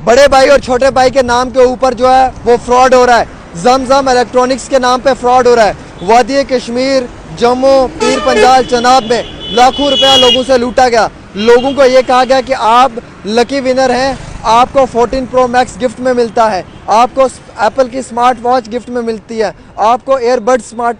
बड़े भाई और छोटे भाई के नाम के ऊपर जो है वो फ्रॉड हो रहा है। जमजम इलेक्ट्रॉनिक्स के नाम पे फ्रॉड हो रहा है। वादी कश्मीर, जम्मू, पीर पंजाल, चनाब में लाखों रुपया लोगों से लूटा गया। लोगों को ये कहा गया कि आप लकी विनर हैं, आपको 14 प्रो मैक्स गिफ्ट में मिलता है, आपको एप्पल की स्मार्ट वॉच गिफ्ट में मिलती है, आपको एयरबड स्मार्ट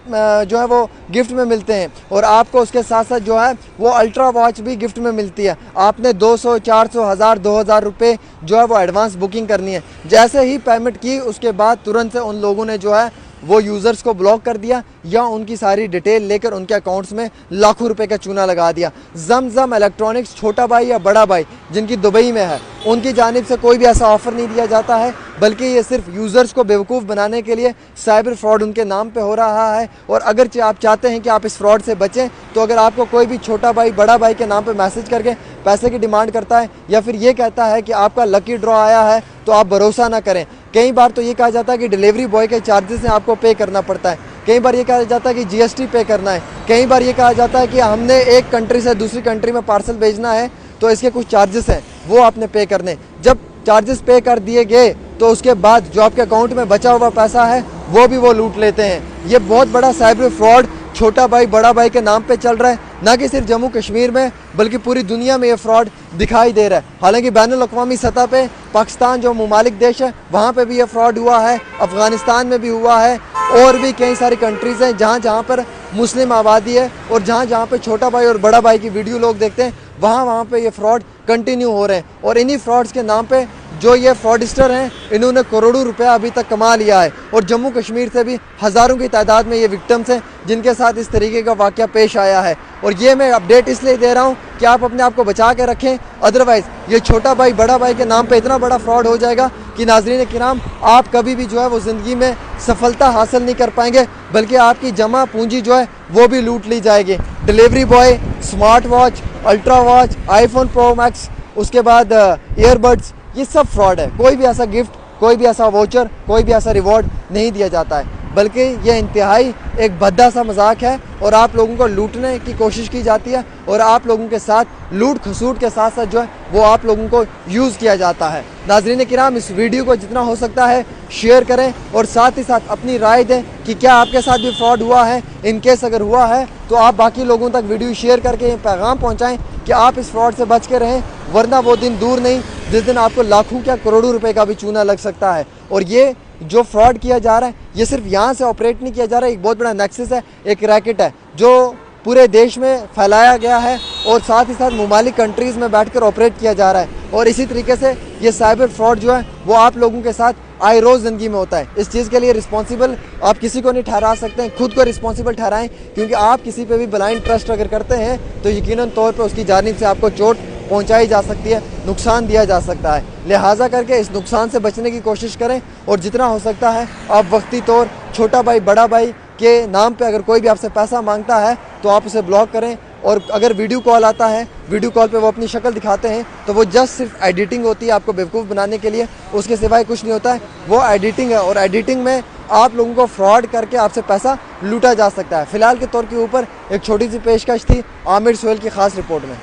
जो है वो गिफ्ट में मिलते हैं, और आपको उसके साथ साथ जो है वो अल्ट्रा वॉच भी गिफ्ट में मिलती है। आपने 200, 400, 1000, 2000 रुपये जो है वो एडवांस बुकिंग करनी है। जैसे ही पेमेंट की उसके बाद तुरंत से उन लोगों ने जो है वो यूज़र्स को ब्लॉक कर दिया या उनकी सारी डिटेल लेकर उनके अकाउंट्स में लाखों रुपए का चूना लगा दिया। जमजम इलेक्ट्रॉनिक्स छोटा भाई या बड़ा भाई जिनकी दुबई में है, उनकी जानिब से कोई भी ऐसा ऑफ़र नहीं दिया जाता है, बल्कि ये सिर्फ यूज़र्स को बेवकूफ़ बनाने के लिए साइबर फ्रॉड उनके नाम पे हो रहा है। और अगर आप चाहते हैं कि आप इस फ्रॉड से बचें, तो अगर आपको कोई भी छोटा भाई बड़ा भाई के नाम पे मैसेज करके पैसे की डिमांड करता है या फिर ये कहता है कि आपका लकी ड्रॉ आया है, तो आप भरोसा ना करें। कई बार तो ये कहा जाता है कि डिलीवरी बॉय के चार्जेस हैं, आपको पे करना पड़ता है। कई बार ये कहा जाता है कि जीएसटी पे करना है। कई बार ये कहा जाता है कि हमने एक कंट्री से दूसरी कंट्री में पार्सल भेजना है, तो इसके कुछ चार्जेस हैं, वो आपने पे करने। जब चार्जेस पे कर दिए गए तो उसके बाद जो आपके अकाउंट में बचा हुआ पैसा है वो भी वो लूट लेते हैं। ये बहुत बड़ा साइबर फ्रॉड छोटा भाई बड़ा भाई के नाम पे चल रहा है, ना कि सिर्फ जम्मू कश्मीर में बल्कि पूरी दुनिया में ये फ्रॉड दिखाई दे रहा है। हालांकि बैनुल अक़वामी सतह पे पाकिस्तान जो ममालिक देश है वहाँ पे भी ये फ्रॉड हुआ है, अफ़गानिस्तान में भी हुआ है, और भी कई सारी कंट्रीज़ हैं जहाँ जहाँ पर मुस्लिम आबादी है और जहाँ जहाँ पे छोटा भाई और बड़ा भाई की वीडियो लोग देखते हैं, वहाँ पे ये फ्रॉड कंटिन्यू हो रहे हैं। और इन्हीं फ्रॉड्स के नाम पे जो ये फ्रॉडिस्टर हैं, इन्होंने करोड़ों रुपया अभी तक कमा लिया है। और जम्मू कश्मीर से भी हज़ारों की तादाद में ये विक्टिम्स हैं जिनके साथ इस तरीके का वाक़या पेश आया है। और ये मैं अपडेट इसलिए दे रहा हूँ कि आप अपने आप को बचा के रखें, अदरवाइज़ ये छोटा भाई बड़ा भाई के नाम पे इतना बड़ा फ्रॉड हो जाएगा कि नाज़रीन किराम, आप कभी भी जो है वो ज़िंदगी में सफलता हासिल नहीं कर पाएंगे, बल्कि आपकी जमा पूंजी जो है वो भी लूट ली जाएगी। Delivery boy, smart watch, ultra watch, iPhone pro max, उसके बाद ईयरबड्स, ये सब फ्रॉड है। कोई भी ऐसा गिफ्ट, कोई भी ऐसा वाउचर, कोई भी ऐसा रिवॉर्ड नहीं दिया जाता है, बल्कि ये इंतहाई एक भद्दा सा मजाक है और आप लोगों को लूटने की कोशिश की जाती है और आप लोगों के साथ लूट खसूट के साथ साथ जो है वो आप लोगों को यूज़ किया जाता है। नाज़रीन किराम, इस वीडियो को जितना हो सकता है शेयर करें और साथ ही साथ अपनी राय दें कि क्या आपके साथ भी फ्रॉड हुआ है। इन केस अगर हुआ है तो आप बाकी लोगों तक वीडियो शेयर करके ये पैगाम पहुँचाएँ कि आप इस फ्रॉड से बच के रहें, वरना वो दिन दूर नहीं जिस दिन आपको लाखों क्या करोड़ों रुपए का भी चूना लग सकता है। और ये जो फ्रॉड किया जा रहा है, ये सिर्फ यहाँ से ऑपरेट नहीं किया जा रहा है, एक बहुत बड़ा नेक्सस है, एक रैकेट है जो पूरे देश में फैलाया गया है और साथ ही साथ ममालिक कंट्रीज़ में बैठकर ऑपरेट किया जा रहा है। और इसी तरीके से ये साइबर फ्रॉड जो है वो आप लोगों के साथ आए रोज़ ज़िंदगी में होता है। इस चीज़ के लिए रिस्पॉन्सिबल आप किसी को नहीं ठहरा सकते हैं, खुद को रिस्पॉन्सिबल ठहराएं, क्योंकि आप किसी पे भी ब्लाइंड ट्रस्ट अगर करते हैं तो यकीनन तौर पे उसकी जानिब से आपको चोट पहुंचाई जा सकती है, नुकसान दिया जा सकता है। लिहाजा करके इस नुकसान से बचने की कोशिश करें और जितना हो सकता है आप वक्ती तौर छोटा भाई बड़ा भाई के नाम पे अगर कोई भी आपसे पैसा मांगता है तो आप उसे ब्लॉक करें। और अगर वीडियो कॉल आता है, वीडियो कॉल पे वो अपनी शक्ल दिखाते हैं, तो वो जस्ट सिर्फ एडिटिंग होती है आपको बेवकूफ़ बनाने के लिए, उसके सिवाय कुछ नहीं होता है। वो एडिटिंग है और एडिटिंग में आप लोगों को फ्रॉड करके आपसे पैसा लूटा जा सकता है। फ़िलहाल के तौर के ऊपर एक छोटी सी पेशकश थी आमिर सोहेल की ख़ास रिपोर्ट में।